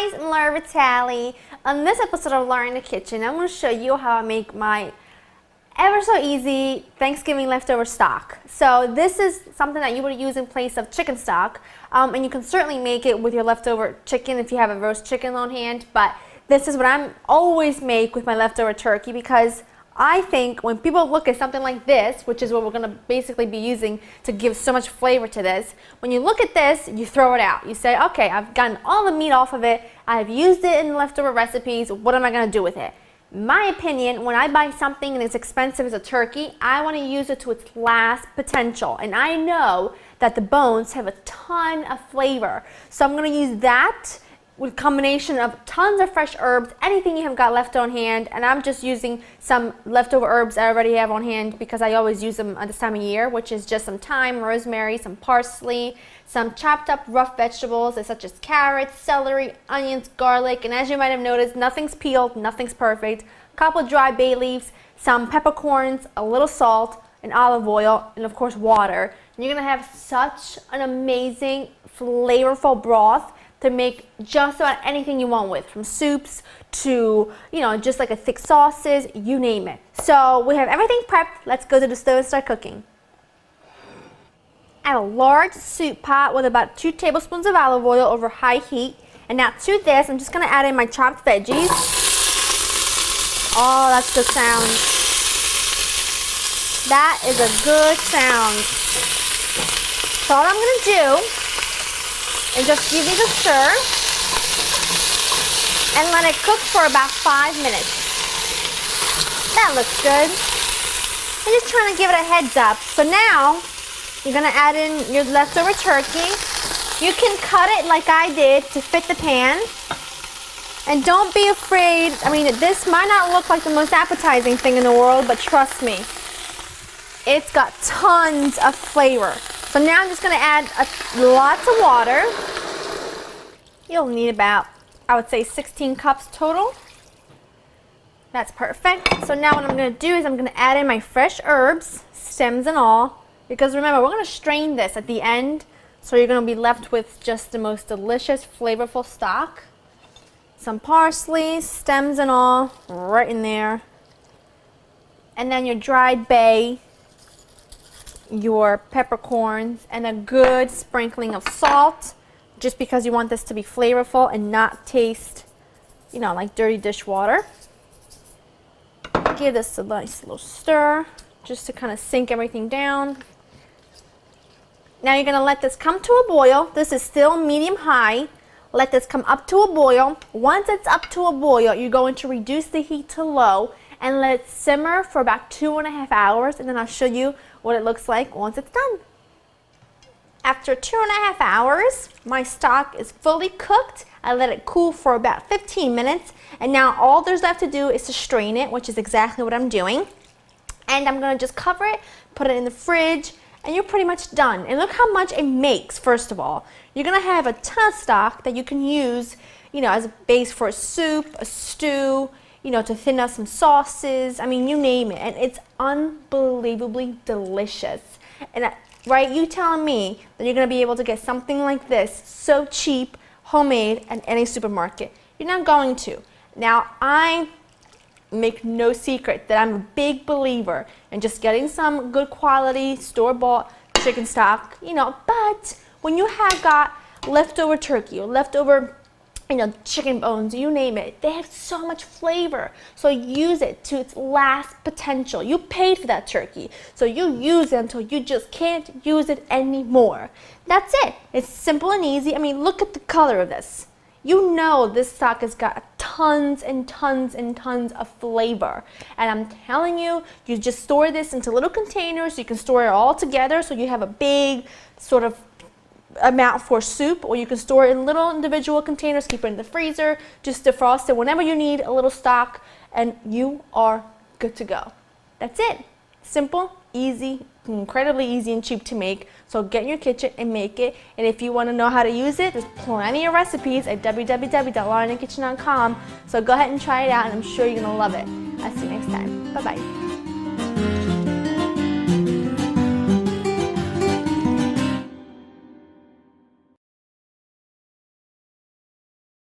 guys, I'm Laura Vitale. On this episode of Laura in the Kitchen, I'm going to show you how I make my ever so easy Thanksgiving leftover stock. So this is something that you would use in place of chicken stock, and you can certainly make it with your leftover chicken if you have a roast chicken on hand, but this is what I always make with my leftover turkey, because I think when people look at something like this, which is what we're going to basically be using to give so much flavor to this, when you look at this, you throw it out. You say, okay, I've gotten all the meat off of it, I've used it in leftover recipes, what am I going to do with it? In my opinion, when I buy something and it's expensive as a turkey, I want to use it to its last potential. And I know that the bones have a ton of flavor. So I'm going to use that with a combination of tons of fresh herbs, anything you have got left on hand, and I'm just using some leftover herbs I already have on hand because I always use them at this time of year, which is just some thyme, rosemary, some parsley, some chopped up rough vegetables such as carrots, celery, onions, garlic, and as you might have noticed, nothing's peeled, nothing's perfect, a couple dry bay leaves, some peppercorns, a little salt, and olive oil, and of course water. And you're going to have such an amazing, flavorful broth to make just about anything you want with, from soups to, just like a thick sauces, you name it. So we have everything prepped. Let's go to the stove and start cooking. I have a large soup pot with about 2 tablespoons of olive oil over high heat. And now to this, I'm just gonna add in my chopped veggies. Oh, that's good sound. That is a good sound. So all I'm gonna do and just give it a stir and let it cook for about 5 minutes. That looks good. I'm just trying to give it a heads up. So now you're going to add in your leftover turkey. You can cut it like I did to fit the pan. And don't be afraid. I mean, this might not look like the most appetizing thing in the world, but trust me, it's got tons of flavor. So now I'm just going to add lots of water. You'll need about, I would say, 16 cups total. That's perfect. So now what I'm going to do is I'm going to add in my fresh herbs, stems and all. Because remember, we're going to strain this at the end. So you're going to be left with just the most delicious, flavorful stock. Some parsley, stems and all, right in there. And then your dried bay, your peppercorns, and a good sprinkling of salt, just because you want this to be flavorful and not taste, like dirty dishwater. Give this a nice little stir, just to kind of sink everything down. Now you're going to let this come to a boil. This is still medium-high. Let this come up to a boil. Once it's up to a boil, you're going to reduce the heat to low and let it simmer for about 2.5 hours, and then I'll show you what it looks like once it's done. After 2.5 hours, my stock is fully cooked. I let it cool for about 15 minutes, and now all there's left to do is to strain it, which is exactly what I'm doing. And I'm going to just cover it, put it in the fridge, and you're pretty much done. And look how much it makes, first of all. You're going to have a ton of stock that you can use, as a base for a soup, a stew, to thin out some sauces. I mean, you name it. And it's unbelievably delicious. And right, you telling me that you're going to be able to get something like this so cheap, homemade, at any supermarket. You're not going to. Now, I make no secret that I'm a big believer in just getting some good quality, store-bought chicken stock, but when you have got leftover turkey or leftover chicken bones, you name it, they have so much flavor. So use it to its last potential. You paid for that turkey, so you use it until you just can't use it anymore. That's it. It's simple and easy. I mean, look at the color of this. This stock has got tons and tons and tons of flavor. And I'm telling you, you just store this into little containers. You can store it all together so you have a big sort of amount for soup, or you can store it in little individual containers, keep it in the freezer, just defrost it whenever you need a little stock, and you are good to go. That's it. Simple, easy, incredibly easy and cheap to make. So get in your kitchen and make it. And if you want to know how to use it, there's plenty of recipes at www.laurinthekitchen.com. So go ahead and try it out, and I'm sure you're going to love it. I'll see you next time. Bye-bye.